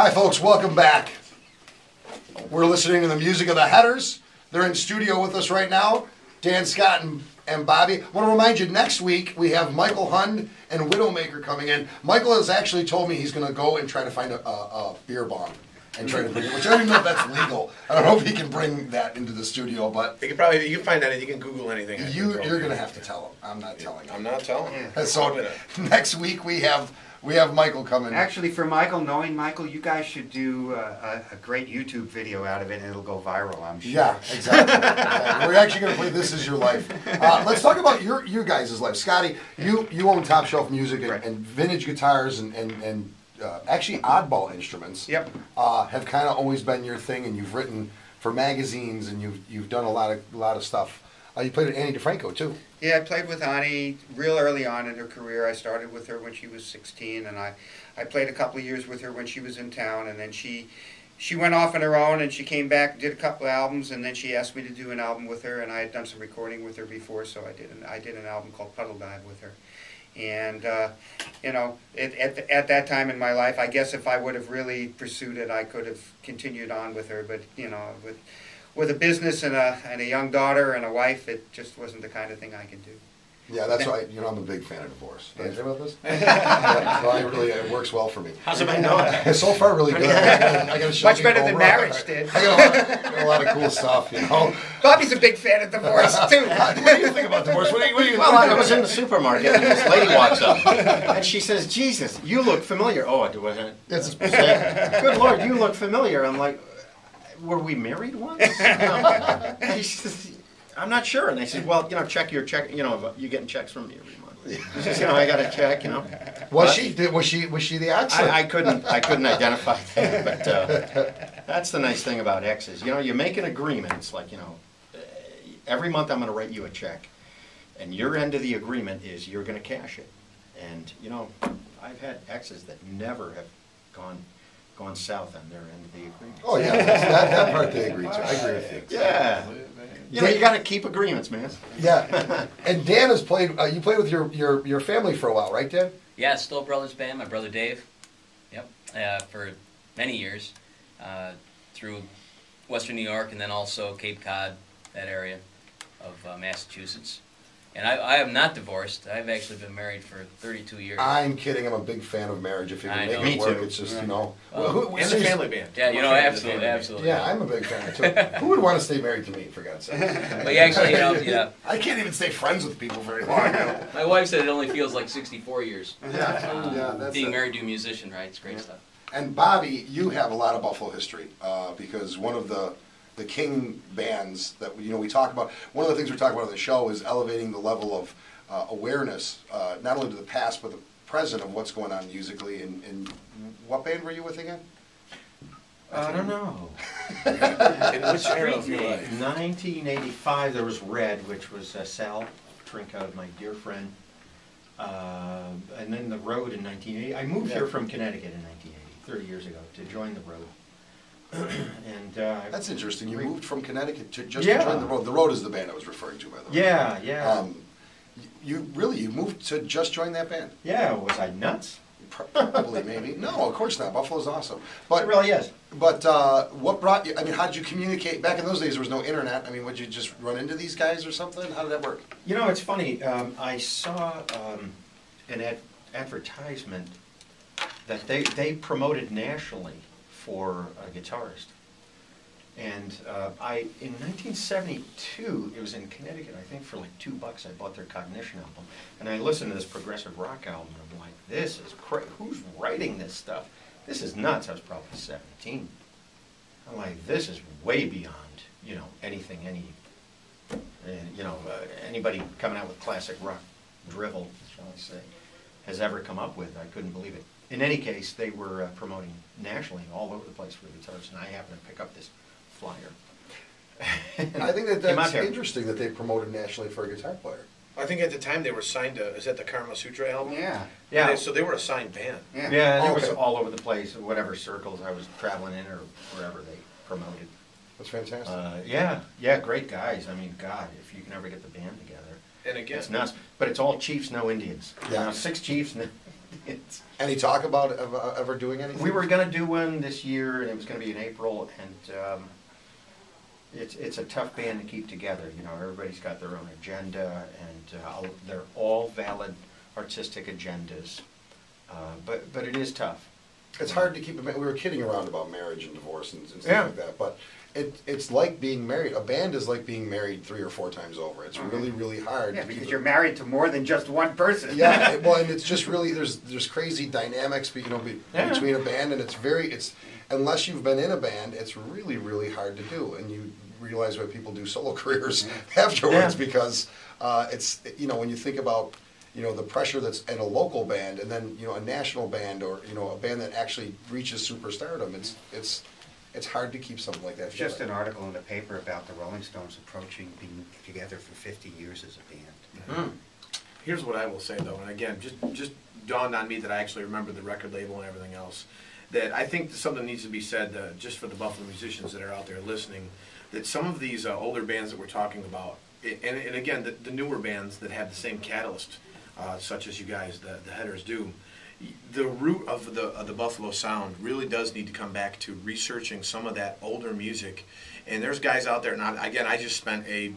Hi folks, welcome back. We're listening to the music of the Headers. They're in studio with us right now, Dan, Scott, and Bobby. I want to remind you, next week we have Michael Hund and Widowmaker coming in. Michael has actually told me he's going to go and try to find a beer bong and try to bring it, which I don't even know if that's legal. I don't know if he can bring that into the studio, but... You can find that, you can Google anything. You're going to have to tell him. I'm not telling him. I'm not telling him. So next week we have Michael coming. Actually, for Michael, knowing Michael, you guys should do a great YouTube video out of it, and it'll go viral, I'm sure. Yeah, exactly. We're actually going to play This Is Your Life. Let's talk about your guys' life. Scotty, you own Top Shelf Music and vintage guitars and actually oddball instruments. Yep. Have kind of always been your thing, and you've written for magazines, and you've done a lot of stuff. You played with Annie DeFranco too. Yeah, I played with Annie real early on in her career. I started with her when she was 16, and I played a couple of years with her when she was in town, and then she went off on her own, and she came back, did a couple of albums, and then she asked me to do an album with her, and I had done some recording with her before, so I did an album called Puddle Dive with her. And, you know, at that time in my life, I guess if I would have really pursued it, I could have continued on with her, but, you know, with a business and a young daughter and a wife, it just wasn't the kind of thing I could do. Yeah, that's why I'm a big fan of divorce. Did I say about this? It works well for me. How's it been going? So far, really good. I got a show Much better than marriage did. I got a lot of cool stuff, you know. Bobby's a big fan of divorce too. What do you think about divorce? What do you Well, I was in the supermarket and this lady walks up and she says, "Jesus, you look familiar." Oh, it wasn't. Good Lord, you look familiar. I'm like, were we married once? She says, I'm not sure. And they said, well, you know, check your check. You know, you're getting checks from me every month. She says, you know, I got to check. You know. Was she the ex? I couldn't identify that. But that's the nice thing about exes. You know, you make an agreement. It's like, you know, every month I'm going to write you a check, and your end of the agreement is you're going to cash it. And you know, I've had exes that never have gone south on their end of the agreement. Oh yeah, that part they agree to. I agree with you. Yeah. You know, you got to keep agreements, man. Yeah. And Dan has played. You played with your family for a while, right, Dan? Yeah, Still Brothers Band. My brother Dave. Yep. For many years, through Western New York and then also Cape Cod, that area of Massachusetts. And I am not divorced. I've actually been married for 32 years. I'm kidding. I'm a big fan of marriage. If you can make it work, it's just, you know. And the family band. Yeah, you know, absolutely. Yeah, I'm a big fan too. Who would want to stay married to me, for God's sake? But actually, you know, yeah. I can't even stay friends with people very long. You know? My wife said it only feels like 64 years. Yeah, that's being married to a musician, right? It's great stuff. And Bobby, you have a lot of Buffalo history because one of the king bands that we talk about. One of the things we talk about on the show is elevating the level of awareness, not only to the past but the present of what's going on musically. And what band were you with again? I don't know. In which era of your life? 1985, there was Red, which was Sal Trinka, my dear friend. And then The Road in 1980. I moved here from Connecticut in 1980, 30 years ago, to join The Road. And that's interesting. You moved from Connecticut to join The Road. The Road is the band I was referring to, by the way. Yeah, yeah. You moved to just join that band? Yeah. Was I nuts? Probably, maybe. No, of course not. Buffalo's awesome. But it really is. But what brought you? I mean, how did you communicate? Back in those days, there was no internet. I mean, would you just run into these guys or something? How did that work? You know, it's funny. I saw an advertisement that they promoted nationally for a guitarist. And in 1972, it was in Connecticut, I think for like $2, I bought their Cognition album. And I listened to this progressive rock album, and I'm like, this is crazy. Who's writing this stuff? This is nuts. I was probably 17. I'm like, this is way beyond, you know, anything, anybody coming out with classic rock drivel, shall I say, has ever come up with. I couldn't believe it. In any case, they were promoting nationally all over the place for guitars, and I happened to pick up this flyer. I think that's interesting that they promoted nationally for a guitar player. I think at the time they were signed to, is that the Karma Sutra album? Yeah. Yeah. So they were a signed band. Yeah, it was all over the place, whatever circles I was traveling in or wherever they promoted. That's fantastic. Yeah, great guys. I mean, God, if you can ever get the band together. And again, it's nuts. But it's all chiefs, no Indians. Yeah. 6 chiefs, Any talk about ever doing anything? We were going to do one this year, and it was going to be in April, and it's a tough band to keep together. You know, everybody's got their own agenda, and they're all valid artistic agendas, but it is tough. It's hard to keep. We were kidding around about marriage and divorce and stuff Yeah. like that, but it's like being married. A band is like being married 3 or 4 times over. It's really, really hard. Yeah, to because keep you're married to more than just one person. Yeah, well, and it's just really there's crazy dynamics, between a band, and it's unless you've been in a band, it's really, really hard to do, and you realize why people do solo careers afterwards because it's when you think about the pressure that's in a local band and then a national band or a band that actually reaches superstardom, it's hard to keep something like that There's just together. an article in the paper about the Rolling Stones approaching being together for 50 years as a band. Here's what I will say though, and again, just dawned on me that I actually remember the record label and everything else. That I think something needs to be said just for the Buffalo musicians that are out there listening. That some of these older bands that we're talking about, and again, the newer bands that have the same catalyst, such as you guys, the Headers do. The root of the Buffalo sound really does need to come back to researching some of that older music. And there's guys out there, and I just spent a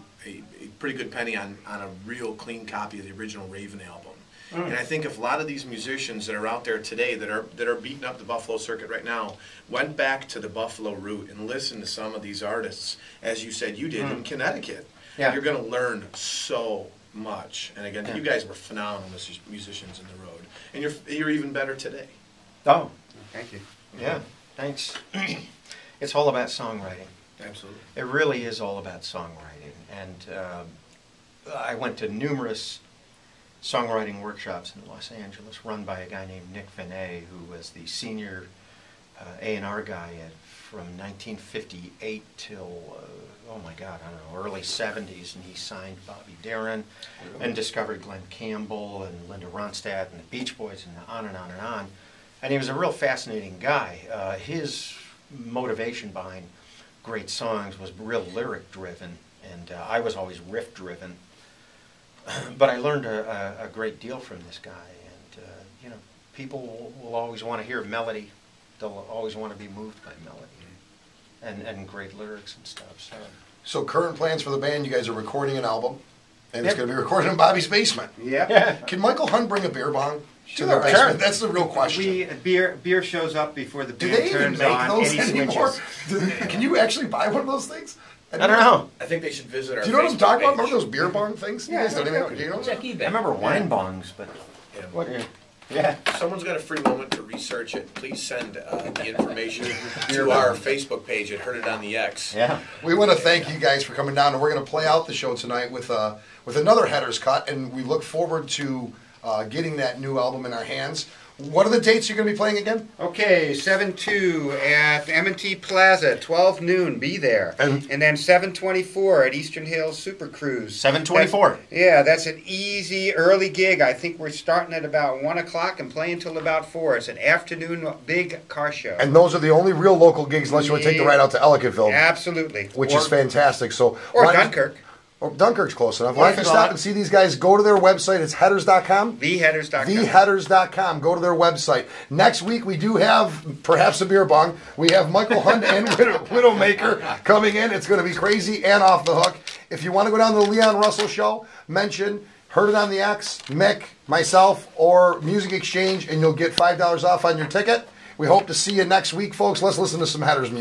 pretty good penny on a real clean copy of the original Raven album. And I think if a lot of these musicians that are out there today that are beating up the Buffalo circuit right now went back to the Buffalo root and listened to some of these artists, as you said you did in Connecticut, you're going to learn so much. And again, you guys were phenomenal musicians in the road, and you're even better today. Oh, Thank you. yeah, thanks. It's all about songwriting. Absolutely. It really is all about songwriting. And I went to numerous songwriting workshops in Los Angeles run by a guy named Nick Vinay, who was the senior A&R guy from 1958 till, oh my God, I don't know, early 70s. And he signed Bobby Darin and discovered Glenn Campbell and Linda Ronstadt and the Beach Boys and on and on and on. And he was a real fascinating guy. His motivation behind great songs was real lyric driven, and I was always riff driven. But I learned a great deal from this guy, and people will always want to hear melody. They'll always want to be moved by melody and great lyrics and stuff. So current plans for the band, you guys are recording an album, and it's Yep. going to be recorded in Bobby's basement. Yep. Can Michael Hunt bring a beer bong to their Sure. basement? Sure. That's the real question. Beer shows up before the Do band they even turns make on those any anymore? switches. Can you actually buy one of those things? I don't know. I think they should visit our Do you know what I'm Facebook talking about? page. Remember those beer bong things? You Yeah, guys don't even know. yeah. Do you know? Check eBay. I remember wine bongs, but Yeah. what? Yeah. If someone's got a free moment to research it, please send the information to our Facebook page at Heard It on the X. Yeah. We want to thank you guys for coming down, and we're going to play out the show tonight with another Headers cut, and we look forward to getting that new album in our hands. What are the dates you're going to be playing again? Okay, 7/2 at M&T Plaza, 12 noon, be there. And then 7/24 at Eastern Hills Super Cruise. 7/24. That's an easy early gig. I think we're starting at about 1 o'clock and playing till about 4. It's an afternoon big car show. And those are the only real local gigs, unless you want to take the ride out to Ellicottville, Absolutely. which is fantastic. So Or why don't- Dunkirk. Or Dunkirk's close enough. Why don't you stop and see these guys? Go to their website. It's headers.com. Theheaders.com. Theheaders.com. Go to their website. Next week, we do have perhaps a beer bong. We have Michael Hunt and Widowmaker coming in. It's going to be crazy and off the hook. If you want to go down to the Leon Russell show, mention Heard It on the X, Mick, myself, or Music Exchange, and you'll get $5 off on your ticket. We hope to see you next week, folks. Let's listen to some Headers music.